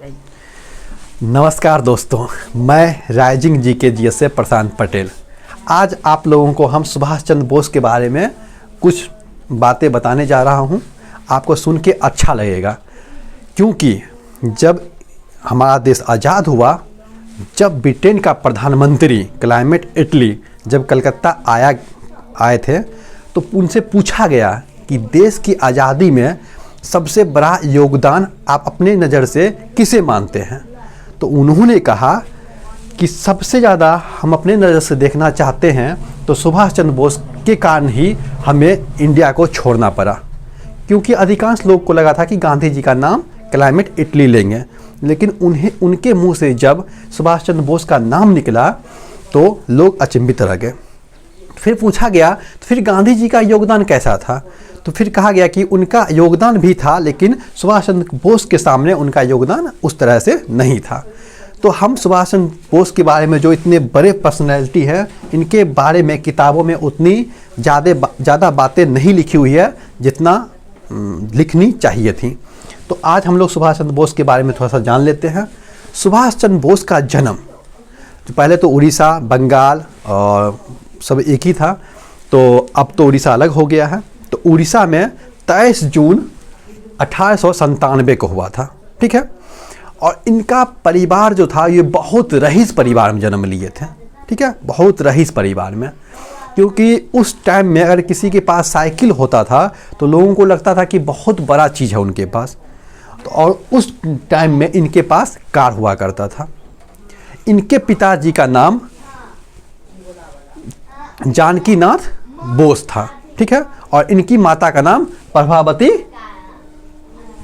नमस्कार दोस्तों, मैं राइजिंग जीके जीएस से प्रशांत पटेल। आज आप लोगों को हम सुभाष चंद्र बोस के बारे में कुछ बातें बताने जा रहा हूं। आपको सुन के अच्छा लगेगा, क्योंकि जब हमारा देश आज़ाद हुआ, जब ब्रिटेन का प्रधानमंत्री क्लाइमेट एटली जब कलकत्ता आए थे, तो उनसे पूछा गया कि देश की आज़ादी में सबसे बड़ा योगदान आप अपने नज़र से किसे मानते हैं। तो उन्होंने कहा कि सबसे ज़्यादा हम अपने नज़र से देखना चाहते हैं तो सुभाष चंद्र बोस के कारण ही हमें इंडिया को छोड़ना पड़ा, क्योंकि अधिकांश लोग को लगा था कि गांधी जी का नाम क्लाइमेट इटली लेंगे, लेकिन उनके मुंह से जब सुभाष चंद्र बोस का नाम निकला तो लोग अचंभित रह गए। फिर पूछा गया तो फिर गांधी जी का योगदान कैसा था, तो फिर कहा गया कि उनका योगदान भी था, लेकिन सुभाष चंद्र बोस के सामने उनका योगदान उस तरह से नहीं था। तो हम सुभाष चंद्र बोस के बारे में, जो इतने बड़े पर्सनैलिटी हैं, इनके बारे में किताबों में उतनी ज़्यादा बातें नहीं लिखी हुई है जितना लिखनी चाहिए थी। तो आज हम लोग सुभाष चंद्र बोस के बारे में थोड़ा सा जान लेते हैं। सुभाष चंद्र बोस का जन्म तो पहले तो उड़ीसा, बंगाल और सब एक ही था, तो अब तो उड़ीसा अलग हो गया है। तो उड़ीसा में 23 जून 1897 को हुआ था, ठीक है। और इनका परिवार जो था, ये बहुत रईस परिवार में जन्म लिए थे, ठीक है, बहुत रईस परिवार में। क्योंकि उस टाइम में अगर किसी के पास साइकिल होता था तो लोगों को लगता था कि बहुत बड़ा चीज़ है उनके पास, तो और उस टाइम में इनके पास कार हुआ करता था। इनके पिताजी का नाम जानकी नाथ बोस था, ठीक है, और इनकी माता का नाम प्रभावती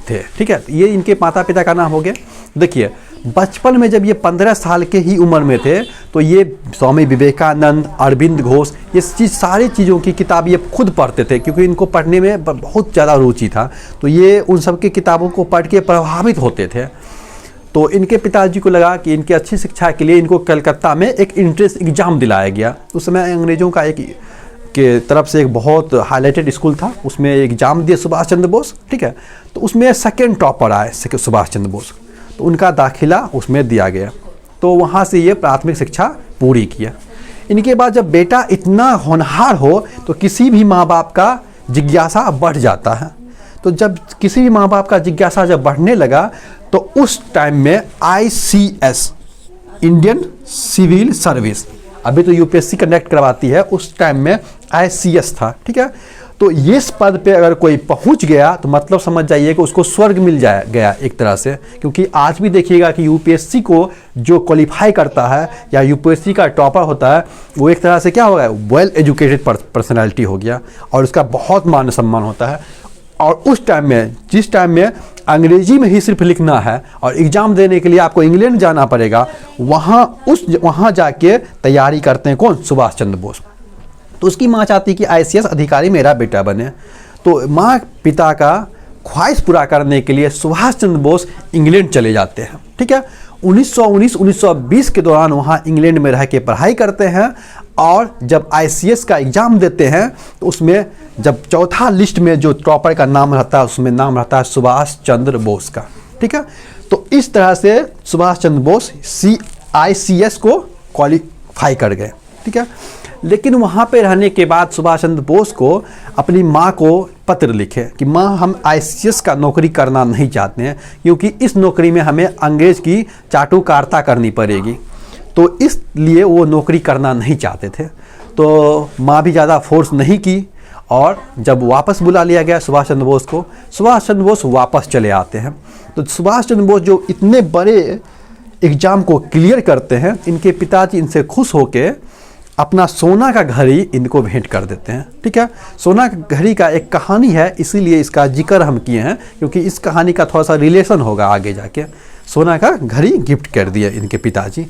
थे, ठीक है। ये इनके माता पिता का नाम हो गया। देखिए, बचपन में जब ये 15 साल के ही उम्र में थे तो ये स्वामी विवेकानंद, अरविंद घोष, ये सारी चीज़ों की किताब ये खुद पढ़ते थे, क्योंकि इनको पढ़ने में बहुत ज़्यादा रुचि था। तो ये उन सब की किताबों को पढ़ के प्रभावित होते थे। तो इनके पिताजी को लगा कि इनकी अच्छी शिक्षा के लिए इनको कलकत्ता में एक एंट्रेंस एग्ज़ाम दिलाया गया। उस समय अंग्रेज़ों का एक के तरफ से एक बहुत हाईलाइटेड स्कूल था, उसमें एग्ज़ाम दिए सुभाष चंद्र बोस, ठीक है। तो उसमें सेकंड टॉपर आए सुभाष चंद्र बोस, तो उनका दाखिला उसमें दिया गया। तो वहाँ से ये प्राथमिक शिक्षा पूरी किया। इनके बाद जब बेटा इतना होनहार हो तो किसी भी माँ बाप का जिज्ञासा बढ़ जाता है। तो जब किसी भी माँ बाप का जिज्ञासा जब बढ़ने लगा तो उस टाइम में ICS, इंडियन सिविल सर्विस, अभी तो यूपीएससी कंडक्ट करवाती है, उस टाइम में ICS था, ठीक है। तो इस पद पे अगर कोई पहुंच गया तो मतलब समझ जाइए कि उसको स्वर्ग मिल गया एक तरह से। क्योंकि आज भी देखिएगा कि यूपीएससी को जो क्वालिफाई करता है या यूपीएससी का टॉपर होता है, वो एक तरह से क्या हो गया, वेल एजुकेटेड पर्सनैलिटी हो गया, और उसका बहुत मान सम्मान होता है। और उस टाइम में, जिस टाइम में अंग्रेजी में ही सिर्फ लिखना है और एग्ज़ाम देने के लिए आपको इंग्लैंड जाना पड़ेगा, वहाँ जाके तैयारी करते हैं कौन, सुभाष चंद्र बोस। तो उसकी माँ चाहती कि ICS अधिकारी मेरा बेटा बने। तो माँ पिता का ख्वाहिश पूरा करने के लिए सुभाष चंद्र बोस इंग्लैंड चले जाते हैं, ठीक है। 1919-1920 के दौरान वहाँ इंग्लैंड में रह के पढ़ाई करते हैं, और जब ICS का एग्ज़ाम देते हैं तो उसमें जब चौथा लिस्ट में जो टॉपर का नाम रहता है, उसमें नाम रहता है सुभाष चंद्र बोस का, ठीक है। तो इस तरह से सुभाष चंद्र बोस ICS को क्वालिफाई कर गए, ठीक है। लेकिन वहाँ पे रहने के बाद सुभाष चंद्र बोस को अपनी माँ को पत्र लिखे कि माँ, हम ICS का नौकरी करना नहीं चाहते हैं, क्योंकि इस नौकरी में हमें अंग्रेज़ की चाटुकारिता करनी पड़ेगी। तो इसलिए वो नौकरी करना नहीं चाहते थे। तो माँ भी ज़्यादा फोर्स नहीं की, और जब वापस बुला लिया गया सुभाष चंद्र बोस को, सुभाष चंद्र बोस वापस चले आते हैं। तो सुभाष चंद्र बोस जो इतने बड़े एग्ज़ाम को क्लियर करते हैं, इनके पिताजी इनसे खुश होकर अपना सोना का घड़ी इनको भेंट कर देते हैं, ठीक है। सोना का घड़ी का एक कहानी है, इसीलिए इसका जिक्र हम किए हैं, क्योंकि इस कहानी का थोड़ा सा रिलेशन होगा आगे जाके। सोना का घड़ी गिफ्ट कर दिया इनके पिताजी।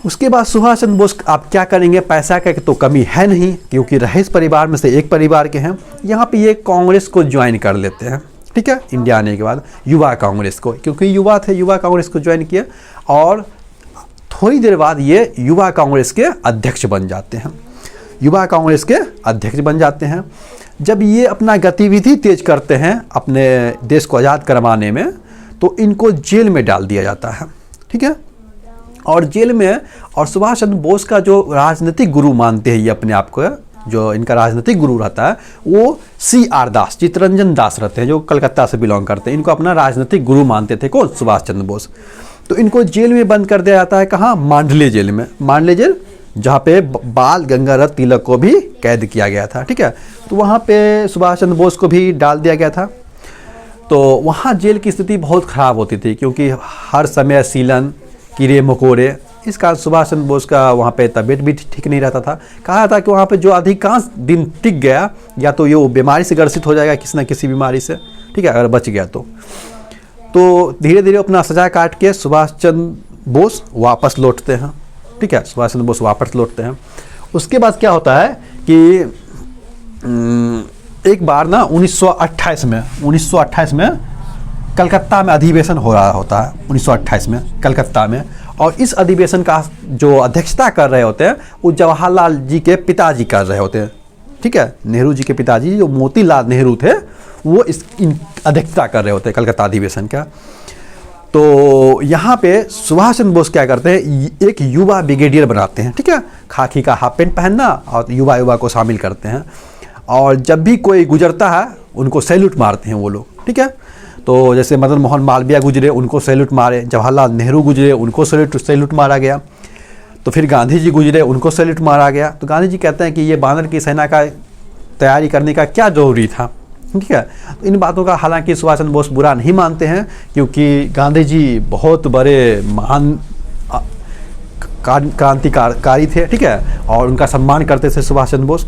उसके बाद सुभाष चंद्र बोस आप क्या करेंगे, पैसा का तो कमी है नहीं, क्योंकि रईस परिवार में से एक परिवार के हैं। यहाँ पे ये कांग्रेस को ज्वाइन कर लेते हैं, ठीक है। इंडिया आने के बाद युवा कांग्रेस को, क्योंकि युवा थे, युवा कांग्रेस को ज्वाइन किया, और थोड़ी देर बाद ये युवा कांग्रेस के अध्यक्ष बन जाते हैं। युवा कांग्रेस के अध्यक्ष बन जाते हैं। जब ये अपना गतिविधि तेज करते हैं अपने देश को आज़ाद करवाने में, तो इनको जेल में डाल दिया जाता है, ठीक है। और जेल में, और सुभाष चंद्र बोस का जो राजनीतिक गुरु मानते हैं ये अपने आप को, जो इनका राजनीतिक गुरु रहता है वो CR दास, चित्तरंजन दास रहते हैं, जो कलकत्ता से बिलोंग करते हैं। इनको अपना राजनीतिक गुरु मानते थे कौन? सुभाष चंद्र बोस। तो इनको जेल में बंद कर दिया जाता है। कहाँ? मांडले जेल में। मांडले जेल जहाँ पे बाल गंगाधर तिलक को भी कैद किया गया था, ठीक है। तो वहाँ पे सुभाष चंद्र बोस को भी डाल दिया गया था। तो वहाँ जेल की स्थिति बहुत ख़राब होती थी, क्योंकि हर समय सीलन, कीड़े मकोड़े, इस कारण सुभाष चंद्र बोस का वहाँ पे तबीयत भी ठीक नहीं रहता था। कहा था कि वहाँ पे जो अधिकांश दिन टिक गया, या तो ये वो बीमारी से ग्रसित हो जाएगा, किसी न किसी बीमारी से, ठीक है, अगर बच गया तो धीरे धीरे अपना सजा काट के सुभाष चंद्र बोस वापस लौटते हैं, ठीक है। सुभाष चंद्र बोस वापस लौटते हैं। उसके बाद क्या होता है कि एक बार ना 1928 में कलकत्ता में अधिवेशन हो रहा होता है, 1928 में कलकत्ता में। और इस अधिवेशन का जो अध्यक्षता कर रहे होते हैं वो जवाहरलाल जी के पिताजी कर रहे होते हैं, ठीक है। नेहरू जी के पिताजी जो मोतीलाल नेहरू थे वो इन अध्यक्षता कर रहे होते हैं कलकत्ता अधिवेशन का। तो यहाँ पे सुभाष चंद्र बोस क्या करते हैं, एक युवा ब्रिगेडियर बनाते हैं, ठीक है। खाकी का हाफ पैंट पहनना और युवा को शामिल करते हैं। और जब भी कोई गुजरता है उनको सैल्यूट मारते हैं वो लोग, ठीक है। तो जैसे मदन मोहन मालवीय गुजरे, उनको सैल्यूट मारे। जवाहरलाल नेहरू गुजरे, उनको सैल्यूट मारा गया। तो फिर गांधी जी गुजरे, उनको सैल्यूट मारा गया। तो गांधी जी कहते हैं कि ये बानर की सेना का तैयारी करने का क्या जरूरी था, ठीक है। तो इन बातों का हालांकि सुभाष चंद्र बोस बुरा नहीं मानते हैं, क्योंकि गांधी जी बहुत बड़े महान क्रांतिकारी थे, ठीक है, और उनका सम्मान करते थे सुभाष चंद्र बोस।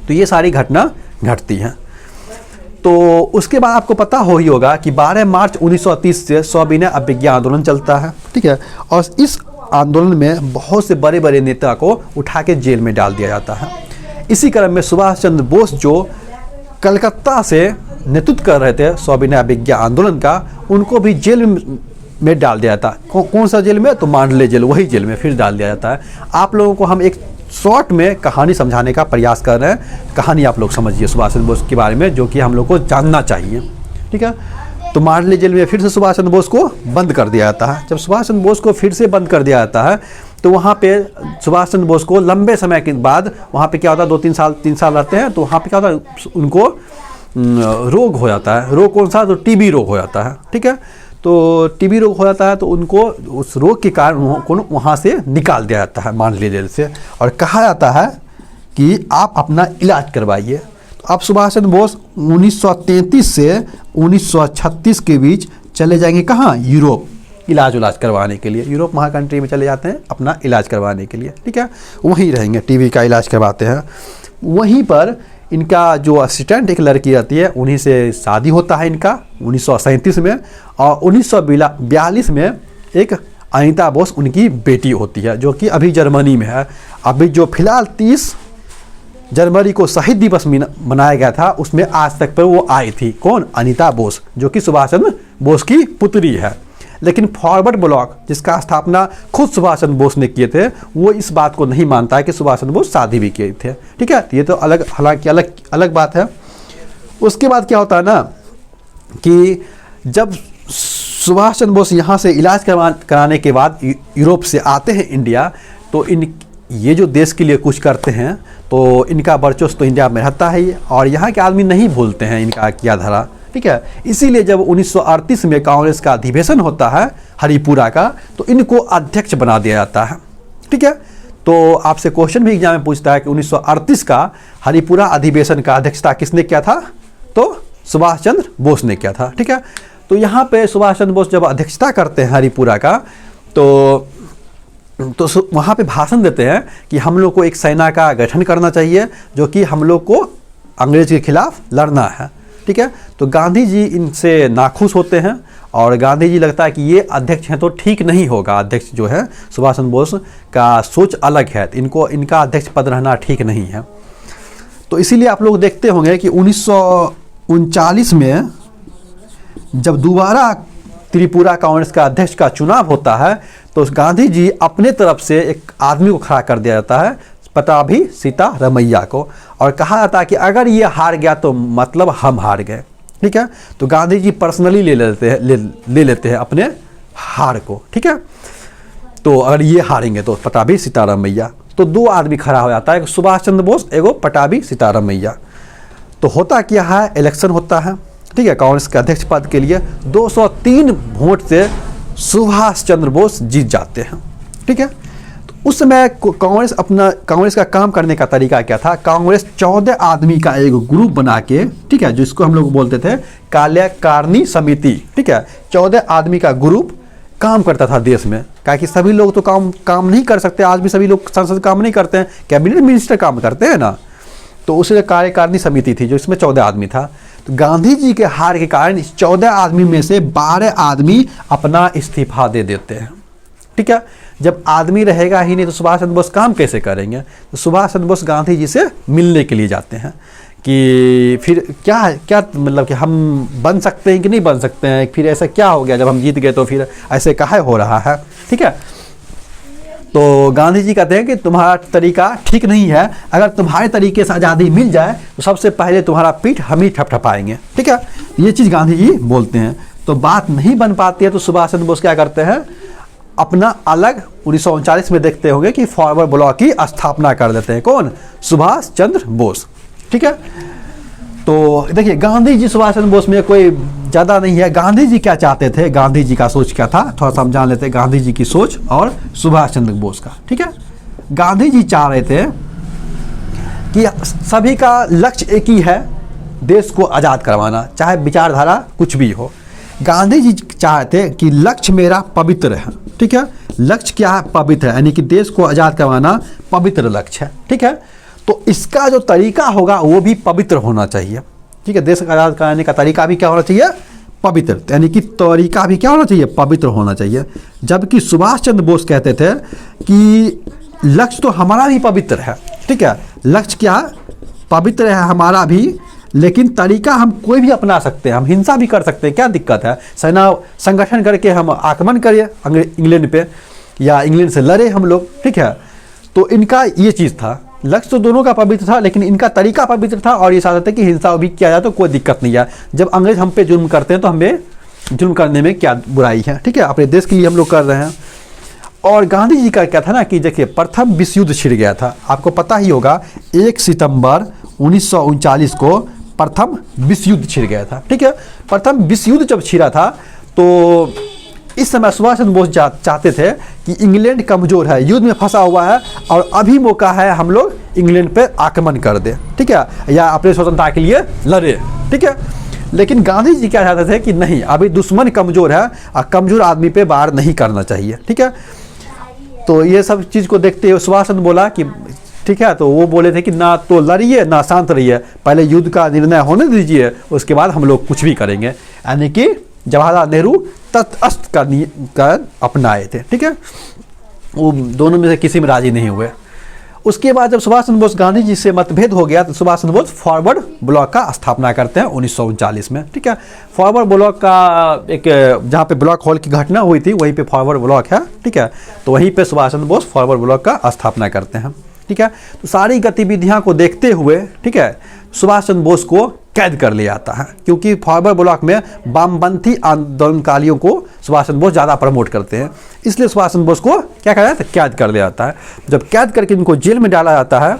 तो ये सारी घटना घटती हैं। तो उसके बाद आपको पता हो ही होगा कि 12 मार्च 1930 से सविनय अवज्ञा आंदोलन चलता है, ठीक है। और इस आंदोलन में बहुत से बड़े बड़े नेता को उठा के जेल में डाल दिया जाता है। इसी क्रम में सुभाष चंद्र बोस जो कलकत्ता से नेतृत्व कर रहे थे सविनय अवज्ञा आंदोलन का, उनको भी जेल में डाल दिया जाता है। कौन सा जेल में? तो मांडले जेल, वही जेल में फिर डाल दिया जाता है। आप लोगों को हम एक शॉर्ट में कहानी समझाने का प्रयास कर रहे हैं। कहानी आप लोग समझिए सुभाष चंद्र बोस के बारे में, जो कि हम लोग को जानना चाहिए, ठीक है। तो मांडले जेल में फिर से सुभाष चंद्र बोस को बंद कर दिया जाता है। जब सुभाष चंद्र बोस को फिर से बंद कर दिया जाता है तो वहाँ पे सुभाष चंद्र बोस को लंबे समय के बाद वहाँ पे क्या होता है, 3 साल रहते हैं। तो वहाँ पे क्या होता है, उनको रोग हो जाता है। रोग कौन सा? तो टीबी रोग हो जाता है, ठीक है। तो टीबी रोग हो जाता है, तो उनको उस रोग के कारण उनको वहाँ से निकाल दिया जाता है मांडले जेल से, और कहा जाता है कि आप अपना इलाज करवाइए। तो अब सुभाष चंद्र बोस 1933 से 1936 के बीच चले जाएंगे कहाँ? यूरोप, इलाज करवाने के लिए। यूरोप महाकंट्री में चले जाते हैं अपना इलाज करवाने के लिए, ठीक है। वहीं रहेंगे, टीबी का इलाज करवाते हैं। वहीं पर इनका जो असिस्टेंट एक लड़की रहती है, उन्हीं से शादी होता है इनका 1937 में। और 1942 में एक अनीता बोस उनकी बेटी होती है, जो कि अभी जर्मनी में है। अभी जो फिलहाल 30 जनवरी को शहीद दिवस मनाया गया था, उसमें आज तक पर वो आई थी। कौन? अनीता बोस, जो कि सुभाष चंद्र बोस की पुत्री है। लेकिन फॉरवर्ड ब्लॉक, जिसका स्थापना खुद सुभाष चंद्र बोस ने किए थे, वो इस बात को नहीं मानता है कि सुभाष चंद्र बोस शादी भी किए थे, ठीक है। ये तो अलग, हालांकि अलग बात है। उसके बाद क्या होता है ना कि जब सुभाष चंद्र बोस यहाँ से इलाज कराने के बाद यूरोप से आते हैं इंडिया, तो ये जो देश के लिए कुछ करते हैं, तो इनका वर्चस्व तो इंडिया में रहता है, और यहाँ के आदमी नहीं भूलते हैं इनका किया धरा, ठीक है। इसीलिए जब 1938 में कांग्रेस का अधिवेशन होता है हरिपुरा का, तो इनको अध्यक्ष बना दिया जाता है, ठीक है। तो आपसे क्वेश्चन भी एग्जाम में पूछता है कि 1938 का हरिपुरा अधिवेशन का अध्यक्षता किसने किया था? तो सुभाष चंद्र बोस ने किया था, ठीक है। तो यहाँ पे सुभाष चंद्र बोस जब अध्यक्षता करते हैं हरिपुरा का, तो वहाँ पे भाषण देते हैं कि हम लोग को एक सेना का गठन करना चाहिए, जो कि हम लोग को अंग्रेज के खिलाफ लड़ना है, ठीक है। तो गांधी जी इनसे नाखुश होते हैं, और गांधी जी लगता है कि ये अध्यक्ष हैं तो ठीक नहीं होगा। अध्यक्ष जो है सुभाष चंद्र बोस का सोच अलग है, तो इनका अध्यक्ष पद रहना ठीक नहीं है। तो इसीलिए आप लोग देखते होंगे कि 1939 में जब दोबारा त्रिपुरा कांग्रेस का अध्यक्ष का चुनाव होता है, तो गांधी जी अपने तरफ से एक आदमी को खड़ा कर दिया जाता है, पट्टाभी सीतारमैया को, और कहा जाता है कि अगर ये हार गया तो मतलब हम हार गए, ठीक है। तो गांधी जी पर्सनली ले लेते हैं अपने हार को, ठीक है। तो अगर ये हारेंगे तो पटाभी सीताराम मैया, तो दो आदमी खड़ा हो जाता है, एक सुभाष चंद्र बोस, एगो पटाभी सीताराम मैया। तो होता क्या है, इलेक्शन होता है, ठीक है, कांग्रेस के अध्यक्ष पद के लिए 203 वोट से सुभाष चंद्र बोस जीत जाते हैं, ठीक है। तो उस समय कांग्रेस का काम करने का तरीका क्या था, कांग्रेस 14 आदमी का एक ग्रुप बना के, ठीक है, जिसको हम लोग बोलते थे कार्यकारिणी समिति, ठीक है, 14 आदमी का ग्रुप काम करता था देश में, क्योंकि सभी लोग तो काम नहीं कर सकते, आज भी सभी लोग संसद काम नहीं करते हैं, कैबिनेट मिनिस्टर काम करते हैं ना। तो उसे कार्यकारिणी समिति थी जो इसमें 14 आदमी था। तो गांधी जी के हार के कारण इस 14 आदमी में से 12 आदमी अपना इस्तीफा दे देते हैं, ठीक है। जब आदमी रहेगा ही नहीं तो सुभाष चंद्र बोस काम कैसे करेंगे। तो सुभाष चंद्र बोस गांधी जी से मिलने के लिए जाते हैं कि फिर क्या मतलब कि हम बन सकते हैं कि नहीं बन सकते हैं, फिर ऐसा क्या हो गया, जब हम जीत गए तो फिर ऐसे काहे हो रहा है, ठीक है। तो गांधी जी कहते हैं कि तुम्हारा तरीका ठीक नहीं है, अगर तुम्हारे तरीके से आज़ादी मिल जाए तो सबसे पहले तुम्हारा पीठ हम ही ठपठपाएंगे, ठीक है। ये चीज़ गांधी जी बोलते हैं। तो बात नहीं बन पाती है तो सुभाष चंद्र बोस क्या करते हैं, अपना अलग 1939 में देखते होंगे कि फॉरवर्ड ब्लॉक की स्थापना कर देते हैं। कौन, सुभाष चंद्र बोस, ठीक है। तो देखिए गांधी जी सुभाष चंद्र बोस में कोई ज़्यादा नहीं है। गांधी जी क्या चाहते थे, गांधी जी का सोच क्या था, थोड़ा सा हम जान लेते हैं गांधी जी की सोच और सुभाष चंद्र बोस का, ठीक है। गांधी जी चाह रहे थे कि सभी का लक्ष्य एक ही है, देश को आज़ाद करवाना, चाहे विचारधारा कुछ भी हो। गांधी जी चाहते कि लक्ष्य मेरा पवित्र है, ठीक है। लक्ष्य क्या है, पवित्र है, यानी कि देश को आज़ाद करवाना पवित्र लक्ष्य है, ठीक है। तो इसका जो तरीका होगा वो भी पवित्र होना चाहिए, ठीक है। देश को आज़ाद कराने का तरीका भी क्या होना चाहिए, पवित्र, यानी कि तरीका भी क्या होना चाहिए, पवित्र होना चाहिए। जबकि सुभाष चंद्र बोस कहते थे कि लक्ष्य तो हमारा भी पवित्र है, ठीक है, लक्ष्य क्या पवित्र है हमारा भी, लेकिन तरीका हम कोई भी अपना सकते हैं, हम हिंसा भी कर सकते हैं, क्या दिक्कत है, सेना संगठन करके हम आक्रमण करिए इंग्लैंड पे, या इंग्लैंड से लड़े हम लोग, ठीक है। तो इनका ये चीज़ था, लक्ष्य तो दोनों का पवित्र था, लेकिन इनका तरीका पवित्र था, और ये चाहते थे कि हिंसा भी किया जाए तो कोई दिक्कत नहीं है। जब अंग्रेज हम पे जुल्म करते हैं तो हमें जुल्म करने में क्या बुराई है, ठीक है, अपने देश के लिए हम लोग कर रहे हैं। और गांधी जी का क्या था ना कि देखिए प्रथम विश्व युद्ध छिड़ गया था, आपको पता ही होगा 1 सितंबर 1939 को प्रथम विश्व युद्ध छिड़ गया था, ठीक है। प्रथम विश्व युद्ध जब छिड़ा था तो इस समय सुभाष चंद्र बोस चाहते थे कि इंग्लैंड कमज़ोर है, युद्ध में फंसा हुआ है, और अभी मौका है हम लोग इंग्लैंड पे आक्रमण कर दें, ठीक है, या अपने स्वतंत्रता के लिए लड़े, ठीक है। लेकिन गांधी जी क्या चाहते थे कि नहीं, अभी दुश्मन कमज़ोर है और कमज़ोर आदमी पे वार नहीं करना चाहिए, ठीक है। तो ये सब चीज़ को देखते हुए सुभाष चंद्र बोला कि ठीक है, तो वो बोले थे कि ना तो लड़िए ना शांत रहिए, पहले युद्ध का निर्णय होने दीजिए, उसके बाद हम लोग कुछ भी करेंगे। यानी कि जवाहरलाल नेहरू तटस्थ का अपनाए थे, ठीक है, वो दोनों में से किसी में राजी नहीं हुए। उसके बाद जब सुभाष चंद्र बोस गांधी जी से मतभेद हो गया तो सुभाष चंद्र बोस फॉरवर्ड ब्लॉक का स्थापना करते हैं 1939 में, ठीक है। फॉरवर्ड ब्लॉक का एक जहाँ पे ब्लॉक हॉल की घटना हुई थी वहीं पे फॉरवर्ड ब्लॉक है, ठीक है। तो वहीं पे सुभाष चंद्र बोस फॉरवर्ड ब्लॉक का स्थापना करते हैं, ठीक है। तो सारी गतिविधियां को देखते हुए, ठीक है, सुभाष चंद्र बोस को कैद कर लिया जाता है, क्योंकि फॉरवर्ड ब्लॉक में वामपंथी आंदोलनकारियों को सुभाष चंद्र बोस ज़्यादा प्रमोट करते हैं, इसलिए सुभाष चंद्र बोस को क्या करा जाता है, कैद कर लिया जाता है। जब कैद करके इनको जेल में डाला जाता है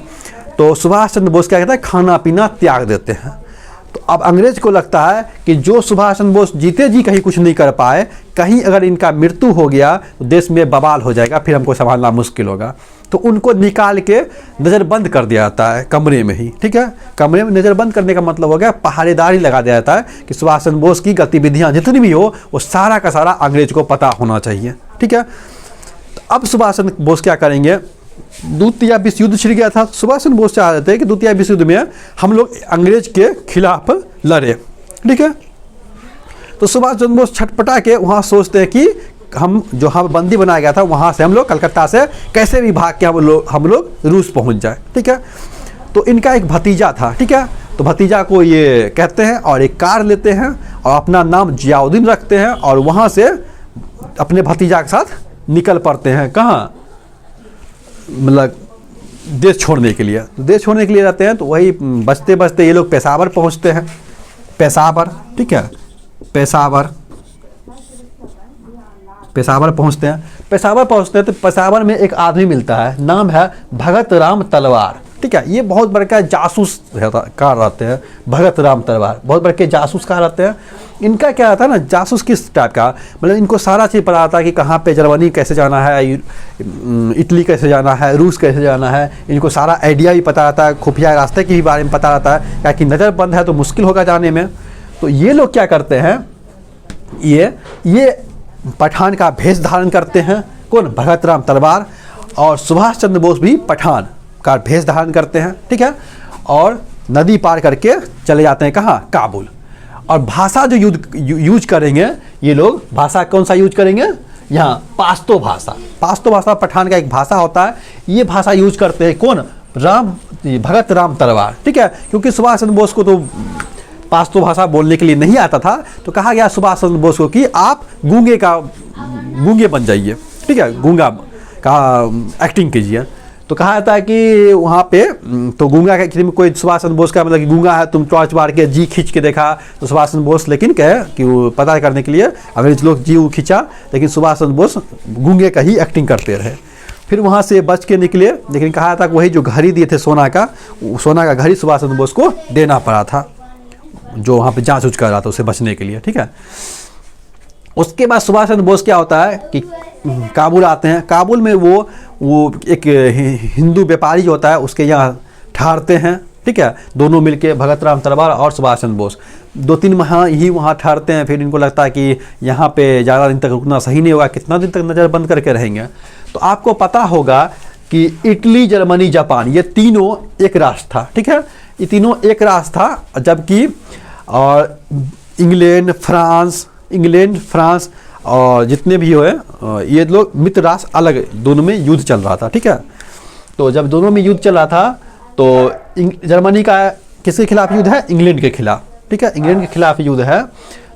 तो सुभाष चंद्र बोस क्या कहता है, खाना पीना त्याग देते हैं। तो अब अंग्रेज को लगता है कि जो सुभाष चंद्र बोस जीते जी कहीं कुछ नहीं कर पाए, कहीं अगर इनका मृत्यु हो गया तो देश में बवाल हो जाएगा, फिर हमको संभालना मुश्किल होगा। तो उनको निकाल के नज़रबंद कर दिया जाता है कमरे में ही, ठीक है। कमरे में नज़रबंद करने का मतलब हो गया पहरेदारी लगा दिया जाता है कि सुभाष चंद्र बोस की गतिविधियां जितनी भी हो वो सारा का सारा अंग्रेज को पता होना चाहिए, ठीक है। तो अब सुभाष चंद्र बोस क्या करेंगे, द्वितीय विश्व युद्ध छिड़ गया था, सुभाष चंद्र बोस चाह रहे थे कि द्वितीय विश्व युद्ध में हम लोग अंग्रेज के खिलाफ लड़े, ठीक है। तो सुभाष चंद्र बोस छटपटा के वहाँ सोचते हैं कि हम जो हम बंदी बनाया गया था वहाँ से हम लोग कलकत्ता से कैसे भी भाग के हम लोग रूस पहुँच जाए, ठीक है। तो इनका एक भतीजा था, ठीक है। तो भतीजा को ये कहते हैं और एक कार लेते हैं और अपना नाम जियाउद्दीन रखते हैं और वहाँ से अपने भतीजा के साथ निकल पड़ते हैं, कहाँ, मतलब देश छोड़ने के लिए। तो देश छोड़ने के लिए जाते हैं तो वही बचते बचते ये लोग पेशावर पहुँचते हैं। पेशावर, ठीक है, पेशावर पहुंचते हैं। पेशावर पहुंचते हैं तो पेशावर में एक आदमी मिलता है, नाम है भगत राम तलवार, ठीक है। ये बहुत बड़े का जासूस कार रहते हैं, भगत राम तलवार बहुत बड़े के जासूस कार रहते हैं। इनका क्या आता है ना, जासूस किस टाइप का, मतलब इनको सारा चीज़ पता आता है कि कहाँ पे जर्मनी कैसे जाना है, इटली कैसे जाना है, रूस कैसे जाना है, इनको सारा आइडिया भी पता आता है, खुफिया रास्ते के भी बारे में पता रहता है, क्या कि नज़र बंद है तो मुश्किल होगा जाने में। तो ये लोग क्या करते हैं, ये पठान का भेष धारण करते हैं। कौन? भगत राम तलवार। और सुभाष चंद्र बोस भी पठान का भेष धारण करते हैं, ठीक है। और नदी पार करके चले जाते हैं कहाँ? काबुल। और भाषा जो यूज करेंगे ये लोग, भाषा कौन सा यूज करेंगे? यहाँ पाश्तो भाषा। पाश्तो भाषा पठान का एक भाषा होता है, ये भाषा यूज करते हैं कौन? भगत राम तलवार, ठीक है। क्योंकि सुभाष चंद्र बोस को तो पाश्तो भाषा बोलने के लिए नहीं आता था, तो कहा गया सुभाष चंद्र बोस को कि आप गूंगे बन जाइए, ठीक है, गूंगा का एक्टिंग कीजिए। तो कहा जाता है कि वहाँ पे तो गूंगा के किसी में कोई सुभाष चंद्र बोस का मतलब कि गूंगा है, तुम टॉर्च मार के जी खींच के देखा तो सुभाष चंद्र बोस लेकिन कहे कि वो पता करने के लिए अंग्रेज लोग जी खींचा, लेकिन सुभाष चंद्र बोस गूंगे का ही एक्टिंग करते रहे। फिर वहाँ से बच के निकले, लेकिन कहा था कि वही जो घड़ी दिए थे सोना का घड़ी सुभाष चंद्र बोस को देना पड़ा था, जो वहाँ पे जांच कर रहा था उसे बचने के लिए, ठीक है। उसके बाद सुभाष चंद्र बोस क्या होता है कि काबुल आते हैं। काबुल में वो एक हिंदू व्यापारी जो होता है उसके यहाँ ठहरते हैं, ठीक है। दोनों मिलके भगत राम तलवार और सुभाष चंद्र बोस 2-3 माह ही वहाँ ठहरते हैं। फिर इनको लगता है कि यहाँ पे ज़्यादा दिन तक रुकना सही नहीं होगा, कितना दिन तक नज़र बंद करके रहेंगे। तो आपको पता होगा कि इटली, जर्मनी, जापान ये तीनों एक राष्ट्र था, ठीक है। ये तीनों एक राष्ट्र था, जबकि और इंग्लैंड, फ्रांस और जितने भी हुए ये लोग मित्र राष्ट्र अलग, दोनों में युद्ध चल रहा था, ठीक है। तो जब दोनों में युद्ध चल रहा था तो जर्मनी का किसके खिलाफ युद्ध है? इंग्लैंड के खिलाफ, ठीक है, इंग्लैंड के खिलाफ युद्ध है।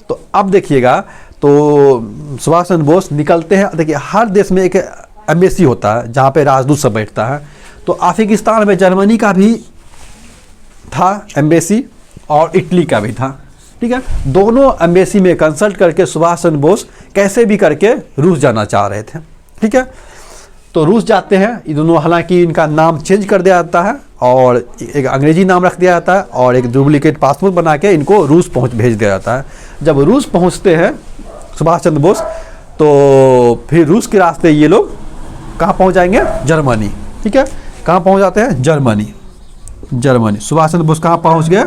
तो अब देखिएगा, तो सुभाष चंद्र बोस निकलते हैं। देखिए हर देश में एक एम्बेसी होता है जहाँ पे राजदूत सब बैठता है। तो अफगानिस्तान में जर्मनी का भी था एम्बेसी और इटली का भी था, ठीक है। दोनों एम्बेसी में कंसल्ट करके सुभाष चंद्र बोस कैसे भी करके रूस जाना चाह रहे थे, ठीक है। तो रूस जाते हैं ये दोनों, हालांकि इनका नाम चेंज कर दिया जाता है और एक अंग्रेजी नाम रख दिया जाता है और एक डुप्लीकेट पासपोर्ट बना के इनको रूस भेज दिया जाता है। जब रूस पहुंचते हैं सुभाष चंद्र बोस, तो फिर रूस के रास्ते ये लोग कहाँ पहुँच जाएंगे? जर्मनी, ठीक है। कहाँ पहुँच जाते हैं? जर्मनी। सुभाष चंद्र बोस कहाँ पहुँच गए?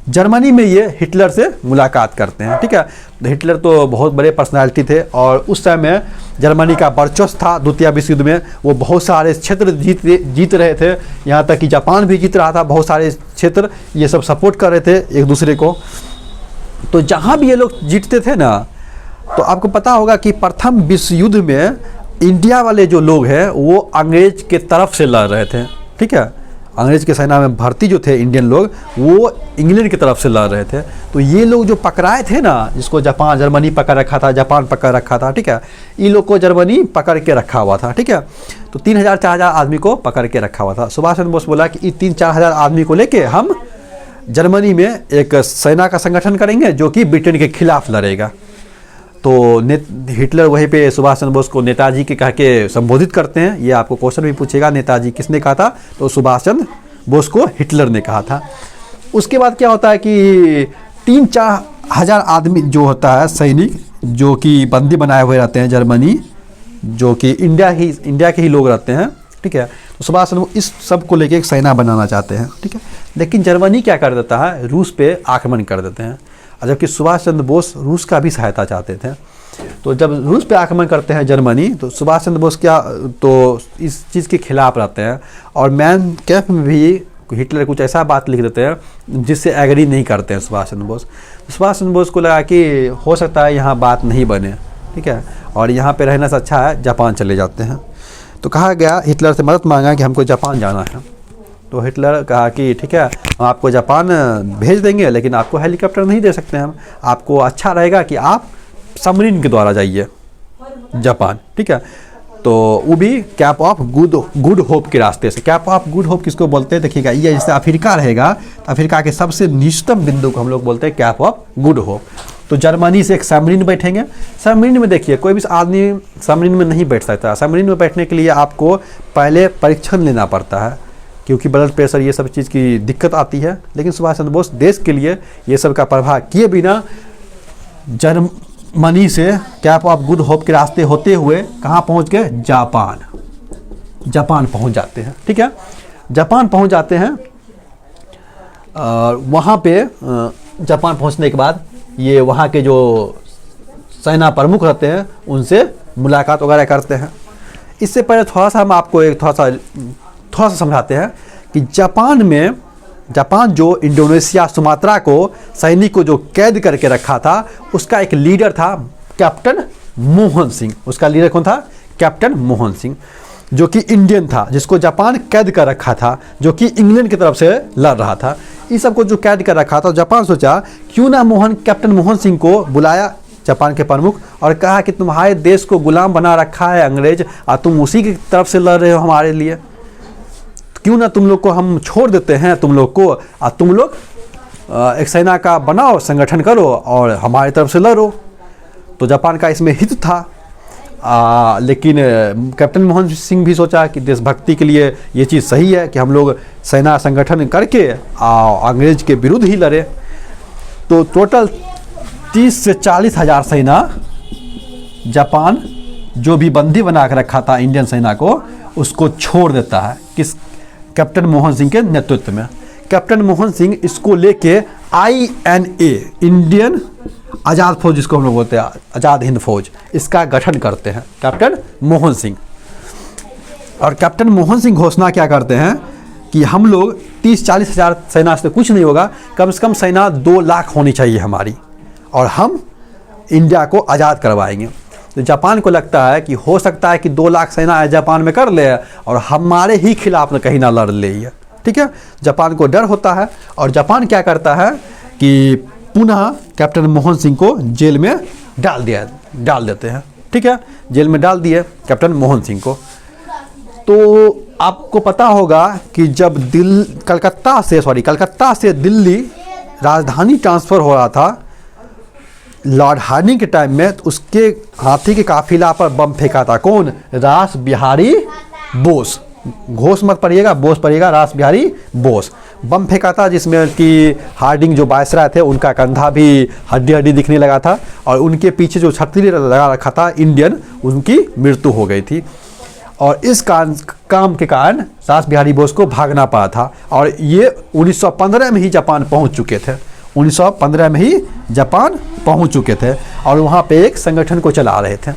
जर्मनी में ये हिटलर से मुलाकात करते हैं, ठीक है। तो हिटलर तो बहुत बड़े पर्सनालिटी थे और उस समय जर्मनी का वर्चस्व था। द्वितीय विश्व युद्ध में वो बहुत सारे क्षेत्र जीत रहे थे, यहाँ तक कि जापान भी जीत रहा था, बहुत सारे क्षेत्र ये सब सपोर्ट कर रहे थे एक दूसरे को। तो जहाँ भी ये लोग जीतते थे ना, तो आपको पता होगा कि प्रथम विश्व युद्ध में इंडिया वाले जो लोग हैं वो अंग्रेज के तरफ से लड़ रहे थे, ठीक है। अंग्रेज के सेना में भर्ती जो थे इंडियन लोग, वो इंग्लैंड की तरफ से लड़ रहे थे। तो ये लोग जो पकड़ाए थे ना, जिसको जर्मनी पकड़ रखा था, जापान पकड़ रखा था, ठीक है, इन लोग को जर्मनी पकड़ के रखा हुआ था, ठीक है। तो 3,000-4,000 आदमी को पकड़ के रखा हुआ था। सुभाष चंद्र बोस बोला कि 3-4 आदमी को लेके हम जर्मनी में एक सेना का संगठन करेंगे जो कि ब्रिटेन के खिलाफ लड़ेगा। तो हिटलर वहीं पे सुभाष चंद्र बोस को नेताजी के कह के संबोधित करते हैं। ये आपको क्वेश्चन भी पूछेगा, नेताजी किसने कहा था? तो सुभाष चंद्र बोस को हिटलर ने कहा था। उसके बाद क्या होता है कि 3-4 हज़ार आदमी जो होता है सैनिक, जो कि बंदी बनाए हुए रहते हैं जर्मनी, जो कि इंडिया के ही लोग रहते हैं, ठीक है। तो सुभाष चंद्र इस सब को लेके एक सेना बनाना चाहते हैं, ठीक है। लेकिन जर्मनी क्या कर देता है? रूस पे आक्रमण कर देते हैं। जबकि सुभाष चंद्र बोस रूस का भी सहायता चाहते थे। तो जब रूस पे आक्रमण करते हैं जर्मनी, तो सुभाष चंद्र बोस तो इस चीज़ के खिलाफ रहते हैं और मैन कैफ में भी हिटलर कुछ ऐसा बात लिख देते हैं जिससे एग्री नहीं करते हैं सुभाष चंद्र बोस। सुभाष चंद्र बोस को लगा कि हो सकता है यहाँ बात नहीं बने, ठीक है, और यहाँ पे रहने से अच्छा है जापान चले जाते हैं। तो कहा गया, हिटलर से मदद मांगा कि हमको जापान जाना है। तो हिटलर कहा कि ठीक है, हम आपको जापान भेज देंगे, लेकिन आपको हेलीकॉप्टर नहीं दे सकते हम, आपको अच्छा रहेगा कि आप सबमरीन के द्वारा जाइए जापान, ठीक है। तो वो भी कैप ऑफ गुड होप के रास्ते से। कैप ऑफ गुड होप किसको बोलते हैं देखिएगा, ये जैसे अफ्रीका रहेगा तो अफ्रीका के सबसे निचतम बिंदु को हम लोग बोलते हैं कैप ऑफ गुड होप। तो जर्मनी से एक सबमरीन बैठेंगे। सबमरीन में देखिए कोई भी आदमी सबमरीन में नहीं बैठ सकता। सबमरीन में बैठने के लिए आपको पहले परीक्षण लेना पड़ता है, क्योंकि ब्लड प्रेशर ये सब चीज़ की दिक्कत आती है। लेकिन सुभाष चंद्र बोस देश के लिए ये सब का प्रभाव किए बिना जर्मनी से कैप ऑफ गुड होप के रास्ते होते हुए कहाँ पहुँच गए, जापान पहुँच जाते हैं। ठीक है, जापान पहुँच जाते हैं। वहाँ पे जापान पहुँचने के बाद ये वहाँ के जो सेना प्रमुख रहते हैं उनसे मुलाकात वगैरह करते हैं। इससे पहले थोड़ा सा हम आपको एक थोड़ा सा समझाते हैं कि जापान जो इंडोनेशिया सुमात्रा को सैनिक को जो कैद करके रखा था, उसका एक लीडर था कैप्टन मोहन सिंह। उसका लीडर कौन था, कैप्टन मोहन सिंह, जो कि इंडियन था, जिसको जापान कैद कर रखा था, जो कि इंग्लैंड की तरफ से लड़ रहा था। इस सबको जो कैद कर रखा था, जापान सोचा क्यों ना कैप्टन मोहन सिंह को बुलाया जापान के प्रमुख, और कहा कि तुम्हारे देश को गुलाम बना रखा है अंग्रेज और तुम उसी की तरफ से लड़ रहे हो हमारे लिए, क्यों ना तुम लोग को हम छोड़ देते हैं तुम लोग को, और तुम लोग एक सेना का बनाओ, संगठन करो और हमारी तरफ से लड़ो। तो जापान का इसमें हित था। लेकिन कैप्टन मोहन सिंह भी सोचा कि देशभक्ति के लिए ये चीज़ सही है कि हम लोग सेना संगठन करके अंग्रेज के विरुद्ध ही लड़े। तो टोटल 30 से 40 हज़ार सेना जापान जो भी बंदी बना कर रखा था इंडियन सेना को, उसको छोड़ देता है। किस, कैप्टन मोहन सिंह के नेतृत्व में। कैप्टन मोहन सिंह इसको लेके INA, इंडियन आज़ाद फौज जिसको हम लोग बोलते हैं, आज़ाद हिंद फौज, इसका गठन करते हैं कैप्टन मोहन सिंह। और कैप्टन मोहन सिंह घोषणा क्या करते हैं कि हम लोग 30-40 हज़ार सेना से कुछ नहीं होगा, कम से कम सेना 2 लाख होनी चाहिए हमारी, और हम इंडिया को आज़ाद करवाएंगे। तो जापान को लगता है कि हो सकता है कि 2 लाख सेना जापान में कर ले और हमारे ही खिलाफ न कहीं ना लड़ ले। ठीक है, जापान को डर होता है और जापान क्या करता है कि पुनः कैप्टन मोहन सिंह को जेल में डाल देते हैं। ठीक है, जेल में डाल दिए कैप्टन मोहन सिंह को। तो आपको पता होगा कि जब कलकत्ता से दिल्ली राजधानी ट्रांसफ़र हो रहा था लॉर्ड हार्डिंग के टाइम में, तो उसके हाथी के काफिला पर बम फेंका था कौन, रास बिहारी बोस। घोष मत पढ़िएगा, बोस पढ़िएगा, रास बिहारी बोस बम फेंका था, जिसमें कि हार्डिंग जो वायसराय थे उनका कंधा भी हड्डी दिखने लगा था, और उनके पीछे जो छतरी लगा रखा था इंडियन, उनकी मृत्यु हो गई थी। और इस काम के कारण रास बिहारी बोस को भागना पड़ा था। और ये 1915 में ही जापान पहुंच चुके थे, 1915 में ही जापान पहुंच चुके थे और वहाँ पे एक संगठन को चला रहे थे।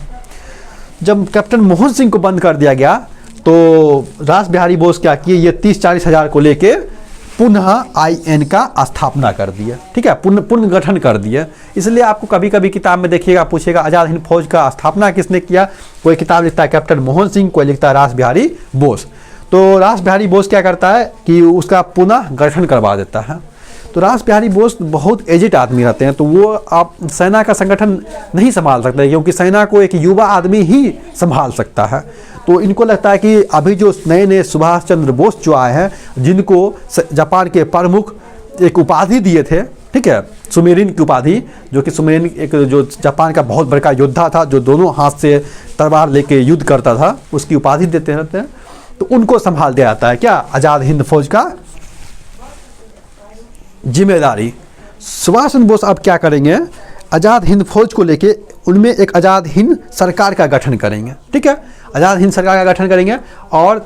जब कैप्टन मोहन सिंह को बंद कर दिया गया तो रास बिहारी बोस क्या किए, ये 30-40 हज़ार को लेके पुनः IN का स्थापना कर दिया। ठीक है, पुनर्गठन कर दिया। इसलिए आपको कभी कभी किताब में देखिएगा, पूछेगा आज़ाद हिंद फौज का स्थापना किसने किया, कोई किताब लिखता है कैप्टन मोहन सिंह, कोई लिखता है रास बिहारी बोस। तो रास बिहारी बोस क्या करता है कि उसका पुनः गठन करवा देता है। तो रास बिहारी बोस बहुत एजेड आदमी रहते हैं, तो वो आप सेना का संगठन नहीं संभाल सकते, क्योंकि सेना को एक युवा आदमी ही संभाल सकता है। तो इनको लगता है कि अभी जो नए सुभाष चंद्र बोस जो आए हैं, जिनको जापान के प्रमुख एक उपाधि दिए थे, ठीक है, सुमेरिन की उपाधि, जो कि सुमेरिन एक जो जापान का बहुत बड़ा योद्धा था, जो दोनों हाथ से तलवार लेके युद्ध करता था, उसकी उपाधि देते रहते हैं। तो उनको संभाल दिया जाता है क्या, आज़ाद हिंद फौज का जिम्मेदारी। सुभाष चंद्र बोस अब क्या करेंगे, आज़ाद हिंद फौज को लेके उनमें एक आज़ाद हिंद सरकार का गठन करेंगे। ठीक है, आज़ाद हिंद सरकार का गठन करेंगे और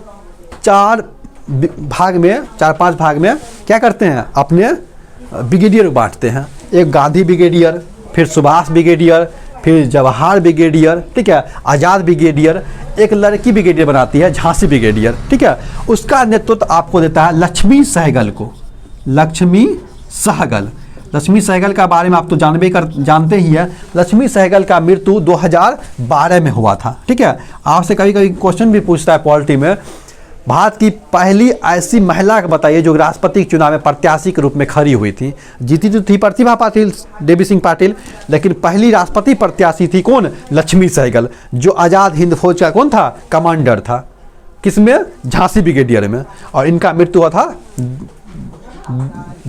4-5 भाग में क्या करते हैं, अपने ब्रिगेडियर बांटते हैं। एक गांधी ब्रिगेडियर, फिर सुभाष ब्रिगेडियर, फिर जवाहर ब्रिगेडियर, ठीक है, आज़ाद ब्रिगेडियर, एक लड़की ब्रिगेडियर बनाती है झांसी ब्रिगेडियर। ठीक है, उसका नेतृत्व आपको देता है लक्ष्मी सहगल को। लक्ष्मी सहगल का बारे में आप तो जानते ही है। लक्ष्मी सहगल का मृत्यु 2012 में हुआ था। ठीक है, आपसे कभी कभी क्वेश्चन भी पूछता है पॉलिटी में भारत की पहली ऐसी महिला बताइए जो राष्ट्रपति के चुनाव में प्रत्याशी के रूप में खड़ी हुई थी। जीती तो थी प्रतिभा पाटिल, देवी सिंह पाटिल, लेकिन पहली राष्ट्रपति प्रत्याशी थी कौन? लक्ष्मी सहगल, जो आज़ाद हिंद फौज का कौन था? कमांडर था। किसमें? झांसी ब्रिगेडियर में। और इनका मृत्यु हुआ था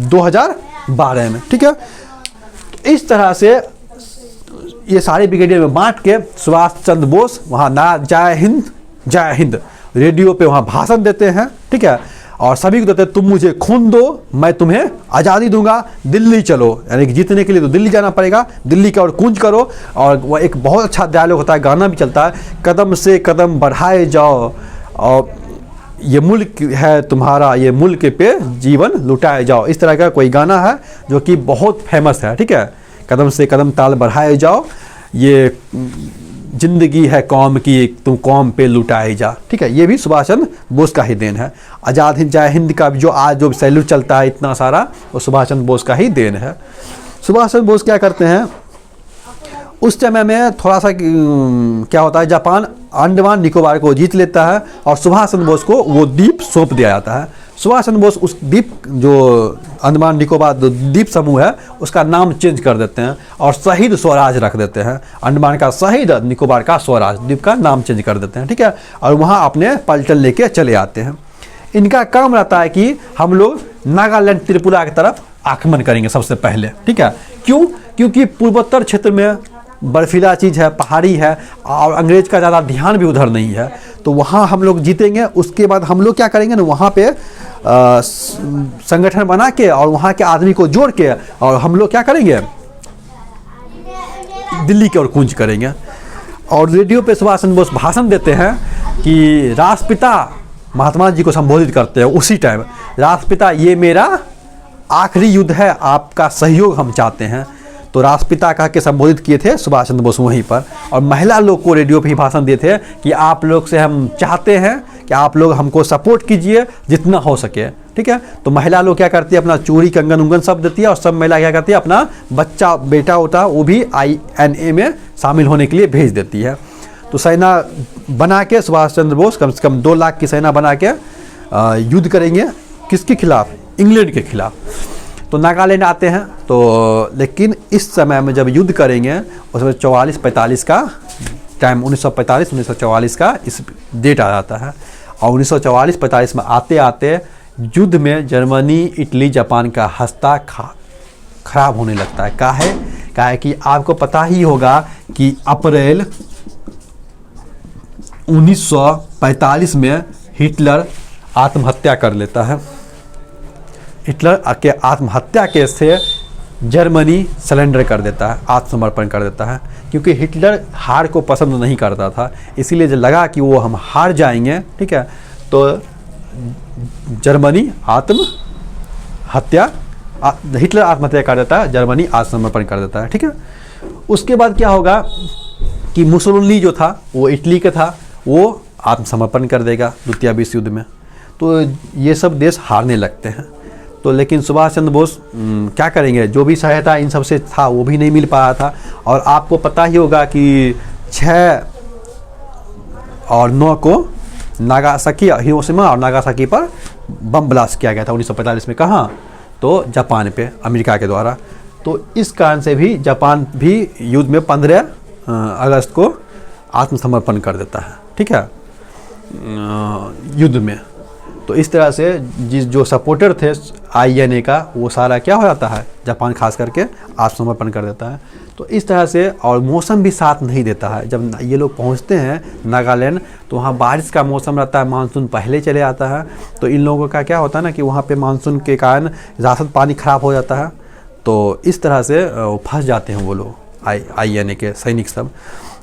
2012 में। ठीक है, तो इस तरह से ये सारे ब्रिगेडियर में बांट के सुभाष चंद्र बोस वहाँ ना जय हिंद रेडियो पे वहाँ भाषण देते हैं। ठीक है, और सभी को देते हैं तुम मुझे खून दो मैं तुम्हें आज़ादी दूंगा, दिल्ली चलो, यानी कि जीतने के लिए तो दिल्ली जाना पड़ेगा, दिल्ली की ओर कूंज करो। और वह एक बहुत अच्छा डायलॉग होता है, गाना भी चलता है, कदम से कदम बढ़ाए जाओ और ये मुल्क है तुम्हारा, ये मुल्क पे जीवन लुटाए जाओ। इस तरह का कोई गाना है जो कि बहुत फेमस है। ठीक है, कदम से कदम ताल बढ़ाए जाओ, ये जिंदगी है कौम की, तुम कौम पे लुटाए जा। ठीक है, ये भी सुभाष चंद्र बोस का ही देन है। आज़ाद हिंद जय हिंद का जो आज जो सैल्यूट चलता है इतना सारा, वो सुभाष चंद्र बोस का ही देन है। सुभाष चंद्र बोस क्या करते हैं उस समय में, थोड़ा सा क्या होता है, जापान अंडमान निकोबार को जीत लेता है और सुभाष चंद्र बोस को वो द्वीप सौंप दिया जाता है। सुभाष चंद्र बोस उस द्वीप जो अंडमान निकोबार द्वीप समूह है उसका नाम चेंज कर देते हैं और शहीद स्वराज रख देते हैं। अंडमान का शहीद, निकोबार का स्वराज, द्वीप का नाम चेंज कर देते हैं। ठीक है, और वहाँ अपने पलटन लेके चले आते हैं। इनका काम रहता है कि हम लोग नागालैंड त्रिपुरा की तरफ आक्रमण करेंगे सबसे पहले। ठीक है, क्यों? क्योंकि पूर्वोत्तर क्षेत्र में बर्फीला चीज़ है, पहाड़ी है और अंग्रेज का ज़्यादा ध्यान भी उधर नहीं है, तो वहाँ हम लोग जीतेंगे। उसके बाद हम लोग क्या करेंगे ना, वहाँ पे संगठन बना के और वहाँ के आदमी को जोड़ के और हम लोग क्या करेंगे, दिल्ली की ओर कूच करेंगे। और रेडियो पे सुभाष चंद्र बोस भाषण देते हैं कि राष्ट्रपिता महात्मा जी को संबोधित करते हैं उसी टाइम, राष्ट्रपिता ये मेरा आखिरी युद्ध है, आपका सहयोग हम चाहते हैं। तो राष्ट्रपिता कह के संबोधित किए थे सुभाष चंद्र बोस वहीं पर। और महिला लोग को रेडियो पे ही भाषण दिए थे कि आप लोग से हम चाहते हैं कि आप लोग हमको सपोर्ट कीजिए जितना हो सके। ठीक है, तो महिला लोग क्या करती है, अपना चूड़ी कंगन उंगन सब देती है और सब महिला क्या करती है, अपना बच्चा बेटा उटा वो भी INA में शामिल होने के लिए भेज देती है। तो सेना बना के सुभाष चंद्र बोस कम से कम 2 लाख की सेना बना के युद्ध करेंगे। किसके खिलाफ? इंग्लैंड के खिलाफ। तो नागालैंड आते हैं। तो लेकिन इस समय में जब युद्ध करेंगे उसमें 44-45 का टाइम, 1945-1944 का इस डेट आ जाता है। और 1944-45 में आते आते युद्ध में जर्मनी, इटली, जापान का हस्ता खराब होने लगता है। काहे कि आपको पता ही होगा कि अप्रैल 1945 में हिटलर आत्महत्या कर लेता है। हिटलर के आत्महत्या के से जर्मनी सरेंडर कर देता है, आत्मसमर्पण कर देता है, क्योंकि हिटलर हार को पसंद नहीं करता था। इसीलिए जब लगा कि वो हम हार जाएंगे, ठीक है, तो जर्मनी आत्महत्या, हिटलर आत्महत्या कर देता है, जर्मनी आत्मसमर्पण कर देता है। ठीक है, उसके बाद क्या होगा कि मुसोलिनी जो था वो इटली का था, वो आत्मसमर्पण कर देगा द्वितीय विश्व युद्ध में। तो ये सब देश हारने लगते हैं। तो लेकिन सुभाष चंद्र बोस क्या करेंगे, जो भी सहायता इन सब से था वो भी नहीं मिल पाया था। और आपको पता ही होगा कि 6 और 9 को नागासाकी, हिरोशिमा और नागासाकी पर बम ब्लास्ट किया गया था 1945 में। कहाँ? तो जापान पे, अमेरिका के द्वारा। तो इस कारण से भी जापान भी युद्ध में 15 अगस्त को आत्मसमर्पण कर देता है। ठीक है, युद्ध में। तो इस तरह से जो सपोर्टर थे INA का वो सारा क्या हो जाता है, जापान खास करके आत्मसमर्पण कर देता है। तो इस तरह से, और मौसम भी साथ नहीं देता है। जब ये लोग पहुंचते हैं नागालैंड तो वहाँ बारिश का मौसम रहता है, मानसून पहले चले आता है। तो इन लोगों का क्या होता है ना कि वहाँ पे मानसून के कारण राशन पानी खराब हो जाता है। तो इस तरह से फंस जाते हैं वो लोग, INA के सैनिक सब।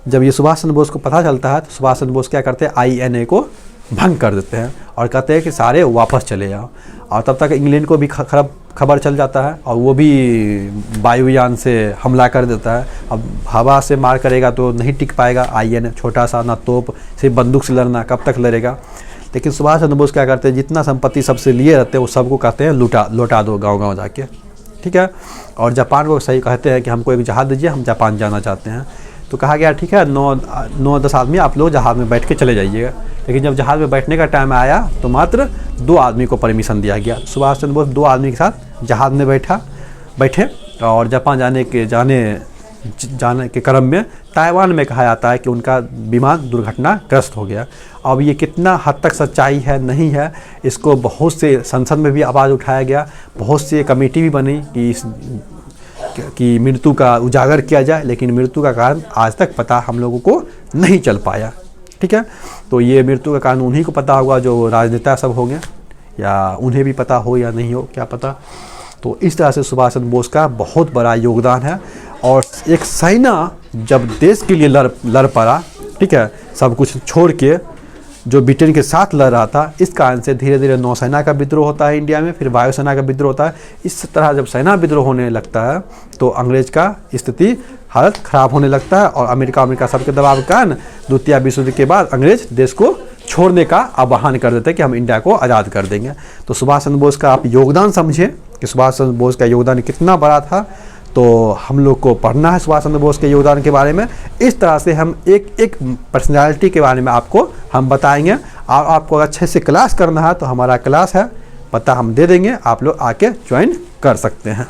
जब ये सुभाष चंद्र बोस को पता चलता है तो सुभाष चंद्र बोस क्या करते हैं, INA को भंग कर देते हैं और कहते हैं कि सारे वापस चले जाओ। और तब तक इंग्लैंड को भी खबर चल जाता है और वो भी वायुयान से हमला कर देता है। अब हवा से मार करेगा तो नहीं टिक पाएगा INA, छोटा सा ना तोप, सिर्फ बंदूक से लड़ना, कब तक लड़ेगा। लेकिन सुभाष चंद्र बोस क्या करते हैं, जितना संपत्ति सबसे लिए रहते हैं वो सबको कहते हैं लौटा दो गाँव जाके। ठीक है, और जापान को सही कहते हैं कि हमको एक जहाज़ दीजिए, हम जापान जाना चाहते हैं। तो कहा गया ठीक है, 9-10 आदमी आप लोग जहाज़ में बैठ के चले जाइएगा। लेकिन जब जहाज़ में बैठने का टाइम आया तो मात्र 2 आदमी को परमिशन दिया गया। सुभाष चंद्र बोस 2 आदमी के साथ जहाज़ में बैठे और जापान जाने के क्रम में ताइवान में कहा जाता है कि उनका विमान दुर्घटनाग्रस्त हो गया। अब ये कितना हद तक सच्चाई है नहीं है, इसको बहुत से संसद में भी आवाज़ उठाया गया, बहुत सी कमेटी भी बनी कि मृत्यु का उजागर किया जाए, लेकिन मृत्यु का कारण आज तक पता हम लोगों को नहीं चल पाया। ठीक है, तो ये मृत्यु का कारण उन्हीं को पता होगा जो राजनेता सब होंगे, या उन्हें भी पता हो या नहीं हो, क्या पता। तो इस तरह से सुभाष चंद्र बोस का बहुत बड़ा योगदान है। और एक सेना जब देश के लिए लड़ पड़ा, ठीक है, सब कुछ छोड़ के जो ब्रिटेन के साथ लड़ रहा था, इस कारण से धीरे धीरे नौसेना का विद्रोह होता है इंडिया में, फिर वायुसेना का विद्रोह होता है। इस तरह जब सेना विद्रोह होने लगता है तो अंग्रेज का स्थिति हालत ख़राब होने लगता है, और अमेरिका सबके दबाव के कारण द्वितीय विश्व युद्ध के बाद अंग्रेज देश को छोड़ने का आह्वान कर देते हैं कि हम इंडिया को आज़ाद कर देंगे। तो सुभाष चंद्र बोस का आप योगदान समझें कि सुभाष चंद्र बोस का योगदान कितना बड़ा था। तो हम लोग को पढ़ना है सुभाष चंद्र बोस के योगदान के बारे में। इस तरह से हम एक पर्सनालिटी के बारे में आपको हम बताएंगे, और आपको अच्छे से क्लास करना है तो हमारा क्लास है, पता हम दे देंगे, आप लोग आके ज्वाइन कर सकते हैं।